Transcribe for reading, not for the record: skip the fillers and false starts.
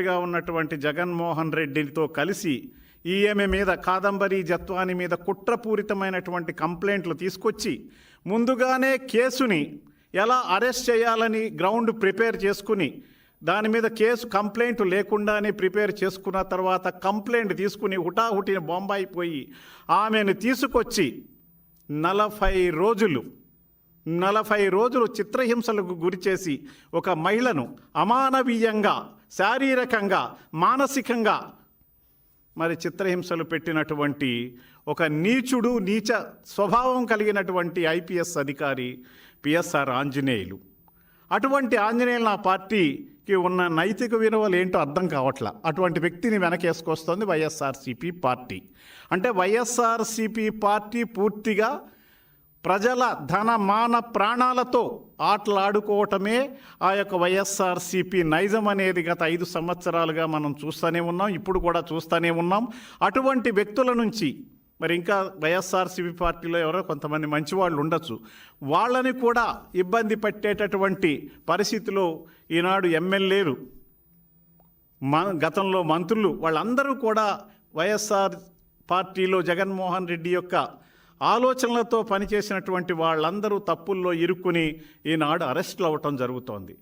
గా ఉన్నటువంటి జగన్మోహన్ రెడ్డితో కలిసి ఈమె మీద కాదంబరి జత్వాని మీద కుట్రపూరితమైనటువంటి కంప్లైంట్లు తీసుకొచ్చి ముందుగానే కేసుని ఎలా అరెస్ట్ చేయాలని గ్రౌండ్ ప్రిపేర్ చేసుకుని దాని మీద కంప్లైంట్ లేకుండానే ప్రిపేర్ చేసుకున్న తర్వాత కంప్లైంట్ తీసుకుని హుటాహుటిన బొంబాయి పోయి ఆమెను తీసుకొచ్చి 40 రోజులు చిత్రహింసలకు గురిచేసి ఒక మహిళను అమానవీయంగా శారీరకంగా మానసికంగా మరి చిత్రహింసలు పెట్టినటువంటి ఒక నీచ స్వభావం కలిగినటువంటి ఐపీఎస్ అధికారి పిఎస్ఆర్ ఆంజనేయులు. అటువంటి ఆంజనేయులు నా పార్టీకి ఉన్న నైతిక విలువలు ఏంటో అర్థం కావట్లా. అటువంటి వ్యక్తిని వెనకేసుకొస్తుంది వైఎస్ఆర్సీపీ పార్టీ. అంటే వైఎస్ఆర్సీపీ పార్టీ పూర్తిగా ప్రజల ధన మాన ప్రాణాలతో ఆటలాడుకోవటమే ఆ యొక్క వైఎస్ఆర్సీపీ నైజం అనేది గత 5 సంవత్సరాలుగా మనం చూస్తూనే ఉన్నాం, ఇప్పుడు కూడా చూస్తూనే ఉన్నాం. అటువంటి వ్యక్తుల నుంచి మరి ఇంకా వైఎస్ఆర్సీపీ పార్టీలో ఎవరో కొంతమంది మంచివాళ్ళు ఉండొచ్చు, వాళ్ళని కూడా ఇబ్బంది పెట్టేటటువంటి పరిస్థితిలో ఈనాడు ఎమ్మెల్యేలు, గతంలో మంత్రులు వాళ్ళందరూ కూడా వైఎస్ఆర్ పార్టీలో జగన్మోహన్ రెడ్డి యొక్క ఆలోచనలతో పనిచేసినటువంటి వాళ్ళందరూ తప్పుల్లో ఇరుక్కుని ఈనాడు అరెస్టులు అవ్వటం జరుగుతోంది.